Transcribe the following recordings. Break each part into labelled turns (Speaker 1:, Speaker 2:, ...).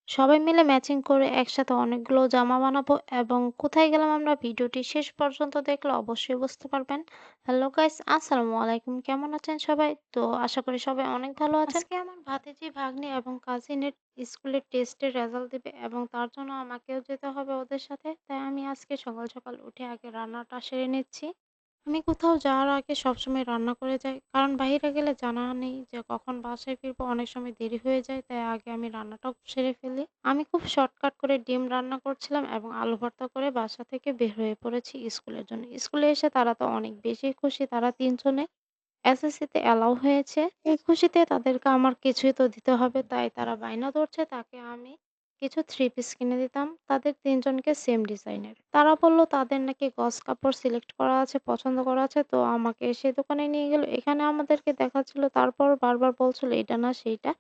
Speaker 1: সবাই মিলে ম্যাচিং করে একসাথে অনেকগুলো জামা বানাবো এবং কোথায় গেলাম আমরা ভিডিওটি শেষ পর্যন্ত দেখলে অবশ্যই বুঝতে পারবেন। হ্যালো গাইস, আসসালামু আলাইকুম। কেমন আছেন সবাই? তো আশা করি সবাই অনেক ভালো আছেন। আজকে আমার ভাতিজি, ভাগ্নি এবং কাজিনের স্কুলের টেস্টের রেজাল্ট দিবে এবং তার জন্য আমাকেও যেতে হবে ওদের সাথে। তাই আমি আজকে সকাল সকাল উঠে আগে রান্নাটা সেরে নিচ্ছি। আমি কোথাও যাওয়ার আগে সবসময় রান্না করে যাই। কারণ বাহিরে গেলে জানা নেই যে কখন বাসায় ফিরবো। অনেক সময় দেরি হয়ে যায়। তাই আগে আমি রান্নাটাও সেরে ফেলি। আমি খুব শর্টকাট করে ডিম রান্না করছিলাম এবং আলু ভর্তা করে বাসা থেকে বের হয়ে পড়েছি স্কুলের জন্য। স্কুলে এসে তারা তো অনেক বেশি খুশি। তারা ৩ জনে এসএসসিতে অ্যালাউ হয়েছে। এই খুশিতে তাদেরকে আমার কিছুই তো দিতে হবে। তাই তারা বায়না ধরছে তাকে আমি কিছু থ্রি পিস কিনে দিতাম। তাদের ৩ জনকে সেম ডিজাইনের। তারা বলল তাদের নাকি গজ কাপড় সিলেক্ট করা আছে, পছন্দ করা আছে। তো আমাকে সেই দোকানে নিয়ে গেল। এখানে আমাদেরকে দেখাচ্ছিল। তারপর বারবার বলছিল এটা না সেইটা।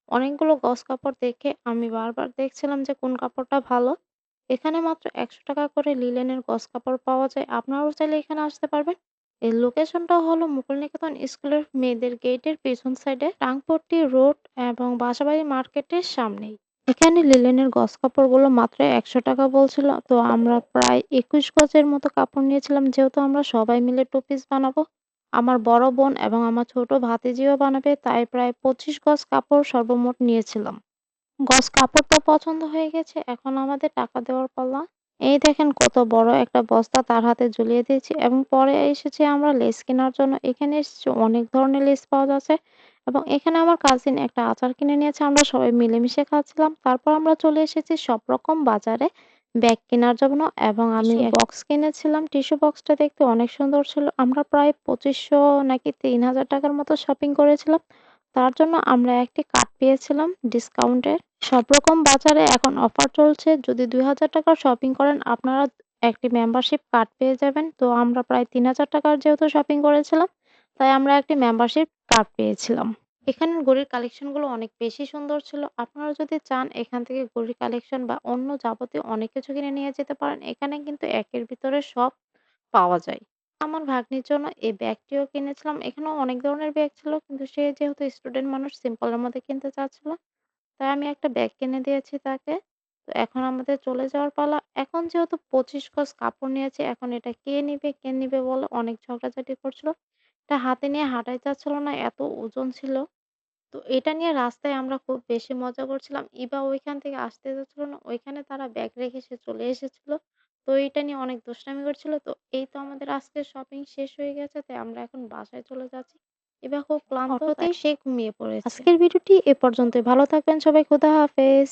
Speaker 1: অনেকগুলো গজ কাপড় দেখে আমি বারবার দেখছিলাম যে কোন কাপড়টা ভালো। এখানে মাত্র ৳১০০ করে লিলেনের গজ কাপড় পাওয়া যায়। আপনারাও চাইলে এখানে আসতে পারবেন। এর লোকেশনটা হলো মুকুলনিকেতন স্কুলের মেয়েদের গেটের পেছন সাইডে টাংপট্টি রোড এবং বাসাবাড়ি মার্কেটের সামনেই। এখানে লিলেনের গজ কাপড়গুলো মাত্র ৳১০০ বলছিল। তো আমরা প্রায় ২১ গজের মতো কাপড় নিয়েছিলাম। যেহেতু আমরা সবাই মিলে 2 পিস বানাবো। আমার বড় বোন এবং আমার ছোট ভাতিজিও বানাবে। তাই প্রায় ২৫ গজ কাপড় সর্বমোট নিয়েছিলাম। গজ কাপড় তো পছন্দ হয়ে গেছে। এখন আমাদের টাকা দেওয়ার পালা। এই দেখেন কত বড় একটা বস্তা তার হাতে ঝুলিয়ে দিয়েছি এবং পরে এসেছি আমরা লেস কেনার জন্য। এখানে এসেছি অনেক ধরনের লেস পাওয়া যাচ্ছে এবং এখানে আমার কাজিন একটা আচার কিনে নিয়েছে। আমরা সবাই মিলেমিশে খাচ্ছিলাম। তারপর আমরা চলে এসেছি সব রকম বাজারে ব্যাগ কেনার জন্য এবং আমি বক্স কিনেছিলাম। টিস্যু বক্সটা দেখতে অনেক সুন্দর ছিল। আমরা প্রায় ২৫০০ নাকি ৳৩,০০০ মতো শপিং করেছিলাম। তার জন্য আমরা একটি কার্ড পেয়েছিলাম ডিসকাউন্টের। সব রকম বাজারে এখন অফার চলছে। যদি ৳২,০০০ শপিং করেন আপনারা একটি মেম্বারশিপ কার্ড পেয়ে যাবেন। তো আমরা প্রায় ৳৩,০০০ যেহেতু শপিং করেছিলাম, তাই আমরা একটি মেম্বারশিপ কার্ড পেয়েছিলাম। এখানের ঘড়ির কালেকশনগুলো অনেক বেশি সুন্দর ছিল। আপনারা যদি চান এখান থেকে ঘড়ির কালেকশন বা অন্য যাবতীয় অনেক কিছু কিনে নিয়ে যেতে পারেন। এখানে কিন্তু একের ভিতরে সব পাওয়া যায়। আমার ভাগ্নির জন্য এই ব্যাগটিও কিনেছিলাম। এখানেও অনেক ধরনের ব্যাগ ছিল। কিন্তু সে যেহেতু স্টুডেন্ট মানুষ সিম্পল এর মধ্যে কিনতে চাচ্ছিল। তাই আমি একটা ব্যাগ কিনে দিয়েছি তাকে। তো এখন আমাদের চলে যাওয়ার পালা। এখন যেহেতু ২৫ গজ কাপড় নিয়েছি, এখন এটা কে নিবে, কে নিবে বলে অনেক ঝগড়াঝাটি করছিল। এটা হাতে নিয়ে হাঁটাই যাচ্ছিল না, এত ওজন ছিল। তো এটা নিয়ে রাস্তায় আমরা খুব বেশি মজা করছিলাম। ইবা ওইখান থেকে আসতে যাচ্ছিল না। ওইখানে তারা ব্যাগ রেখে সে চলে এসেছিল। তো এইটা নিয়ে অনেক দুষ্টামি করছিল। তো এই তো আমাদের আজকের শপিং শেষ হয়ে গেছে। তাই আমরা এখন বাসায় চলে যাচ্ছি। ইবা খুব ক্লান্ত, তাই অটোতেই সে ঘুমিয়ে পড়েছে। আজকের ভিডিওটি এ পর্যন্তই। ভালো থাকবেন সবাই। খোদা হাফেজ।